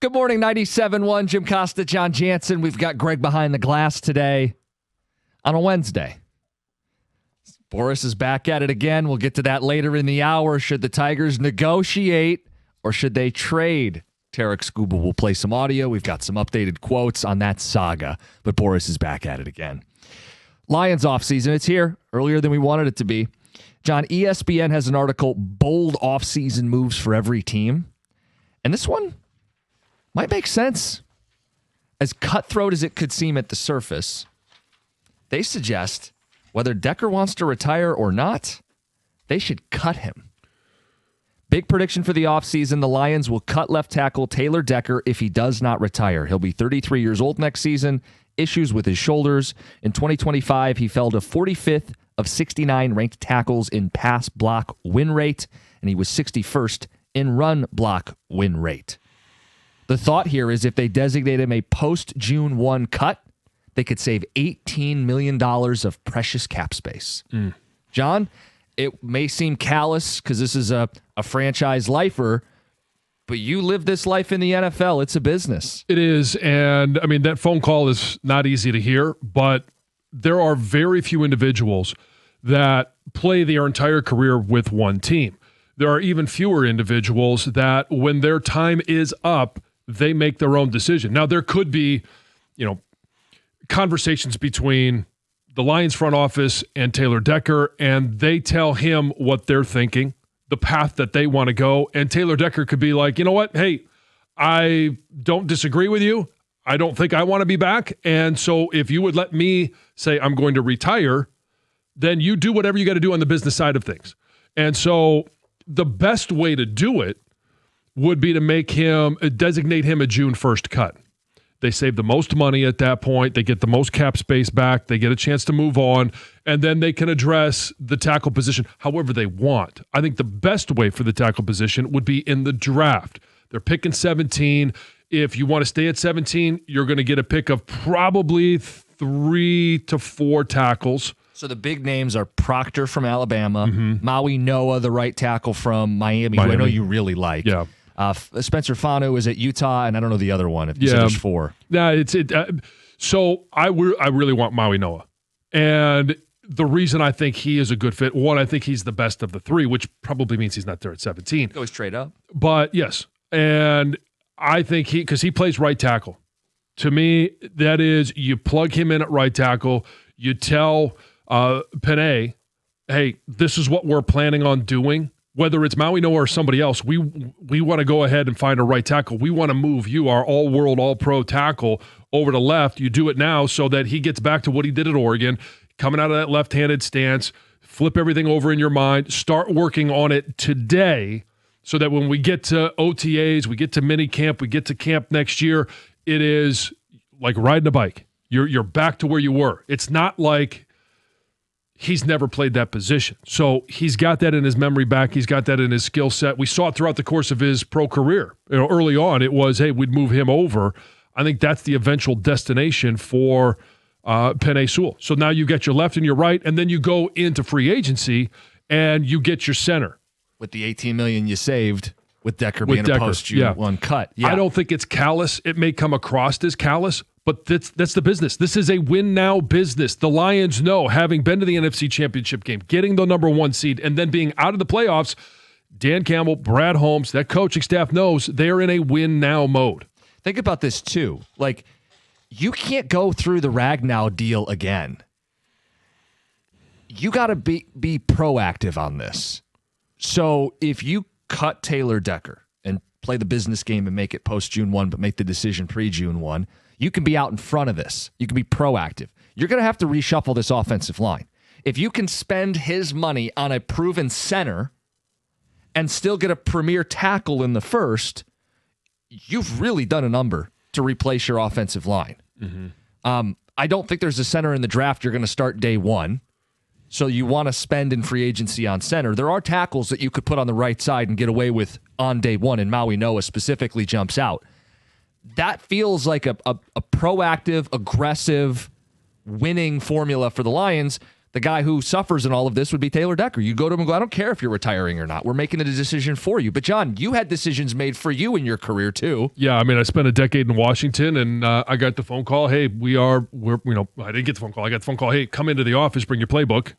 Good morning, 97.1, Jim Costa, John Jansen. We've got Greg behind the glass today on a Wednesday. Boris is back at it again. We'll get to that later in the hour. Should the Tigers negotiate or should they trade? Tarek Scuba will play some audio. We've got some updated quotes on that saga, but Boris is back at it again. Lions offseason, it's here earlier than we wanted it to be. John, ESPN has an article, Bold Offseason Moves for Every Team. And this one might make sense. As cutthroat as it could seem at the surface, they suggest whether Decker wants to retire or not, they should cut him. Big prediction for the offseason, the Lions will cut left tackle Taylor Decker if he does not retire. He'll be 33 years old next season, issues with his shoulders. In 2025, he fell to 45th of 69 ranked tackles in pass block win rate, and he was 61st in run block win rate. The thought here is if they designate him a post-June 1 cut, they could save $18 million of precious cap space. John, it may seem callous because this is a franchise lifer, but you live this life in the NFL. It's a business. It is, and I mean, that phone call is not easy to hear, but there are very few individuals that play their entire career with one team. There are even fewer individuals that when their time is up, they make their own decision. Now, there could be, conversations between the Lions front office and Taylor Decker, and they tell him what they're thinking, the path that they want to go, and Taylor Decker could be like, you know what? Hey, I don't disagree with you. I don't think I want to be back, and so if you would let me say I'm going to retire, then you do whatever you got to do on the business side of things. And so the best way to do it would be to designate him a June 1st cut. They save the most money at that point. They get the most cap space back. They get a chance to move on, and then they can address the tackle position however they want. I think the best way for the tackle position would be in the draft. They're picking 17. If you want to stay at 17, you're going to get a pick of probably 3 to 4 tackles. So the big names are Proctor from Alabama, Maui Noah, the right tackle from Miami, who I know you really like. Yeah. Spencer Fanu is at Utah, and I don't know the other one. If you said there's 4. Yeah, so I really want Maui Noah. And the reason I think he is a good fit, one, I think he's the best of the 3, which probably means he's not there at 17. Go straight up. But yes, and I think because he plays right tackle. To me, that is, you plug him in at right tackle, you tell Penei, hey, this is what we're planning on doing. Whether it's Maui Noah or somebody else, we want to go ahead and find a right tackle. We want to move you, our all-world, all-pro tackle, over to left. You do it now so that he gets back to what he did at Oregon, coming out of that left-handed stance, flip everything over in your mind, start working on it today so that when we get to OTAs, we get to mini camp, we get to camp next year, it is like riding a bike. You're back to where you were. It's not like he's never played that position. So he's got that in his memory back. He's got that in his skill set. We saw it throughout the course of his pro career. Early on, it was, hey, we'd move him over. I think that's the eventual destination for Penei Sewell. So now you get your left and your right, and then you go into free agency, and you get your center. With the $18 million you saved, with Decker being a post-June 1 cut. Yeah. I don't think it's callous. It may come across as callous, but that's the business. This is a win-now business. The Lions know, having been to the NFC Championship game, getting the number 1 seed, and then being out of the playoffs, Dan Campbell, Brad Holmes, that coaching staff knows they're in a win-now mode. Think about this, too. Like, you can't go through the Ragnow deal again. You got to be proactive on this. So if you cut Taylor Decker and play the business game and make it post-June 1, but make the decision pre-June 1, you can be out in front of this. You can be proactive. You're going to have to reshuffle this offensive line. If you can spend his money on a proven center and still get a premier tackle in the first, you've really done a number to replace your offensive line. I don't think there's a center in the draft you're going to start day 1. So you want to spend in free agency on center. There are tackles that you could put on the right side and get away with on day 1, and Maui Noah specifically jumps out. That feels like a proactive, aggressive, winning formula for the Lions. The guy who suffers in all of this would be Taylor Decker. You go to him and go, I don't care if you're retiring or not. We're making a decision for you. But, John, you had decisions made for you in your career, too. Yeah, I mean, I spent a decade in Washington, and I got the phone call, hey, I didn't get the phone call. I got the phone call, hey, come into the office, bring your playbook.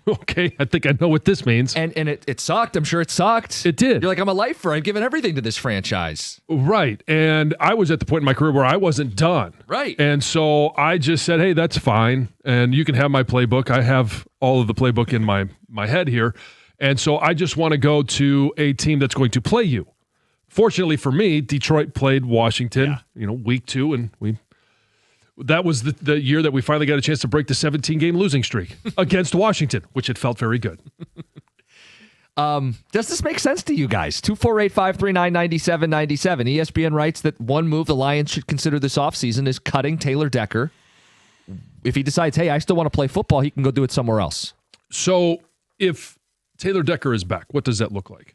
Okay, I think I know what this means. And it sucked. I'm sure it sucked. It did. You're like, I'm a lifer. I've given everything to this franchise. Right. And I was at the point in my career where I wasn't done. Right. And so I just said, hey, that's fine. And you can have my playbook. I have all of the playbook in my head here. And so I just want to go to a team that's going to play you. Fortunately for me, Detroit played Washington, week 2, and that was the year that we finally got a chance to break the 17-game losing streak against Washington, which it felt very good. Does this make sense to you guys? 248-539-9797. ESPN writes that one move the Lions should consider this offseason is cutting Taylor Decker. If he decides, hey, I still want to play football, he can go do it somewhere else. So if Taylor Decker is back, what does that look like?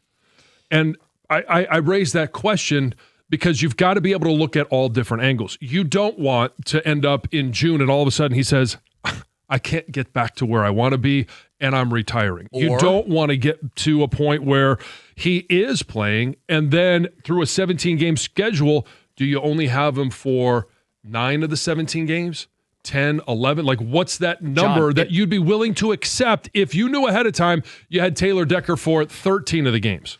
And I raised that question because you've got to be able to look at all different angles. You don't want to end up in June and all of a sudden he says, I can't get back to where I want to be and I'm retiring. You don't want to get to a point where he is playing and then through a 17-game schedule, do you only have him for 9 of the 17 games? 10, 11? Like, what's that number John, that you'd be willing to accept if you knew ahead of time you had Taylor Decker for 13 of the games?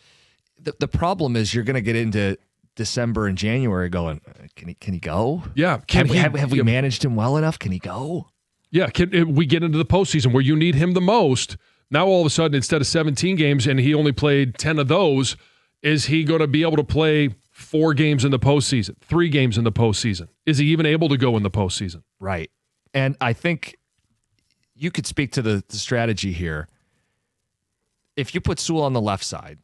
The problem is you're going to get into December and January going, can he go? Yeah. Have we managed him well enough? Can he go? Yeah. Can we get into the postseason where you need him the most? Now, all of a sudden, instead of 17 games and he only played 10 of those, is he going to be able to play 4 games in the postseason, 3 games in the postseason? Is he even able to go in the postseason? Right. And I think you could speak to the strategy here. If you put Sewell on the left side,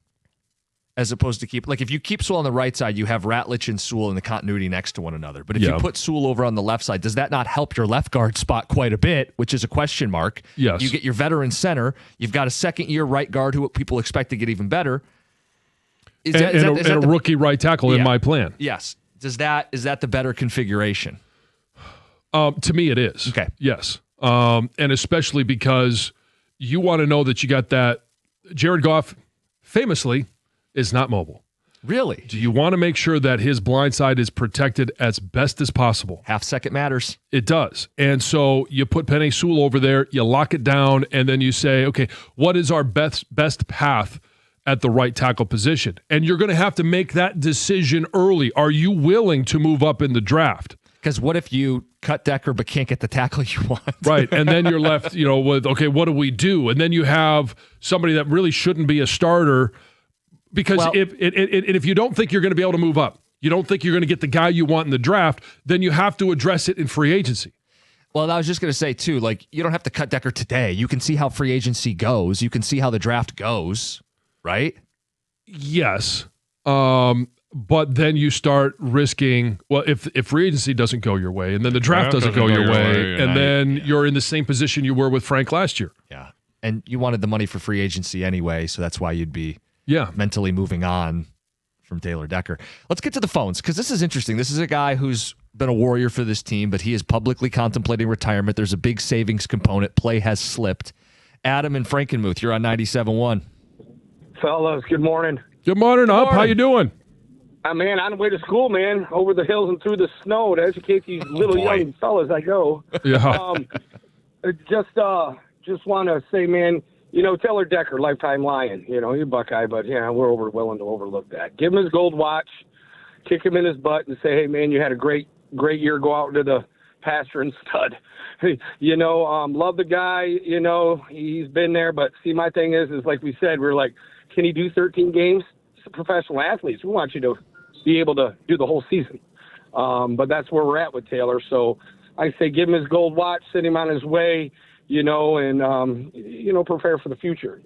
as opposed to if you keep Sewell on the right side, you have Ratlich and Sewell in the continuity next to one another. But if you put Sewell over on the left side, does that not help your left guard spot quite a bit, which is a question mark? Yes. You get your veteran center. You've got a second-year right guard who people expect to get even better. Is a rookie right tackle in my plan. Yes. Is that the better configuration? To me, it is. Okay. Yes. And especially because you want to know that you got that. Jared Goff famously is not mobile. Really? Do you want to make sure that his blind side is protected as best as possible? Half second matters. It does. And so you put Penei Sewell over there, you lock it down, and then you say, okay, what is our best path at the right tackle position? And you're going to have to make that decision early. Are you willing to move up in the draft? Because what if you cut Decker but can't get the tackle you want? Right. And then you're left, with, okay, what do we do? And then you have somebody that really shouldn't be a starter because if you don't think you're going to be able to move up, you don't think you're going to get the guy you want in the draft, then you have to address it in free agency. Well, I was just going to say, too, you don't have to cut Decker today. You can see how free agency goes. You can see how the draft goes, right? Yes. But then you start risking, if free agency doesn't go your way, and then the draft doesn't go your way, and then you're in the same position you were with Frank last year. Yeah. And you wanted the money for free agency anyway, so that's why you'd be mentally moving on from Taylor Decker. Let's get to the phones, because this is interesting. This is a guy who's been a warrior for this team, but he is publicly contemplating retirement. There's a big savings component. Play has slipped. Adam in Frankenmuth, you're on 97.1. Fellas, good morning. Good morning, Up. How you doing? Man, on the way to school, man, over the hills and through the snow to educate these little young fellas I go. Yeah. Just want to say, man, Taylor Decker, lifetime Lion. He's a Buckeye, but we're willing to overlook that. Give him his gold watch, kick him in his butt, and say, hey, man, you had a great year. Go out into the pasture and stud. Love the guy. He's been there. But see, my thing is like we said, we're like, can he do 13 games? Professional athletes, we want you to be able to do the whole season. But that's where we're at with Taylor. So I say give him his gold watch, send him on his way, and prepare for the future.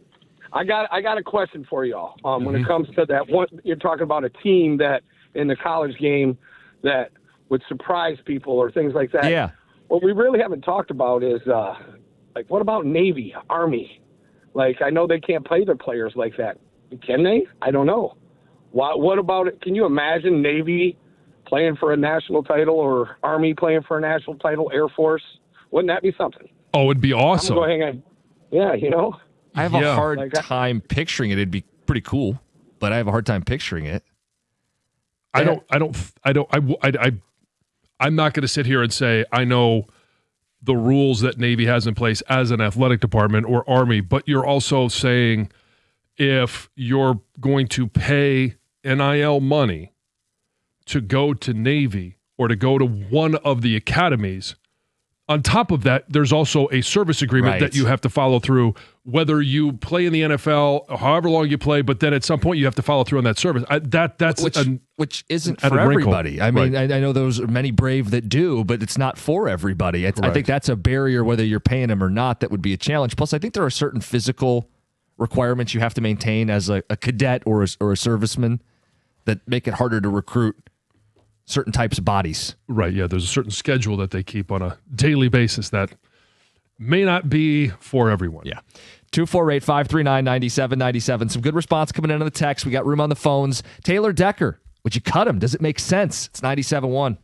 I got a question for y'all. When it comes to that one, you're talking about a team that in the college game that would surprise people or things like that. Yeah. What we really haven't talked about is what about Navy, Army? I know they can't play their players like that. Can they? I don't know. What about it? Can you imagine Navy playing for a national title or Army playing for a national title, Air Force? Wouldn't that be something? Oh, it'd be awesome. I'm going to go hang Yeah, you know. I have a Yeah. hard time picturing it. It'd be pretty cool, but I have a hard time picturing it. I'm not going to sit here and say I know the rules that Navy has in place as an athletic department or Army, but you're also saying if you're going to pay NIL money to go to Navy or to go to one of the academies, on top of that, there's also a service agreement that you have to follow through, whether you play in the NFL, however long you play, but then at some point you have to follow through on that service. Which isn't for everybody. I mean, I know those are many brave that do, but it's not for everybody. I think that's a barrier, whether you're paying them or not, that would be a challenge. Plus, I think there are certain physical requirements you have to maintain as a cadet or a serviceman that make it harder to recruit certain types of bodies. Right, yeah. There's a certain schedule that they keep on a daily basis that may not be for everyone. Yeah. 248-539-9797. Some good response coming into the text. We got room on the phones. Taylor Decker, would you cut him? Does it make sense? It's 97.1.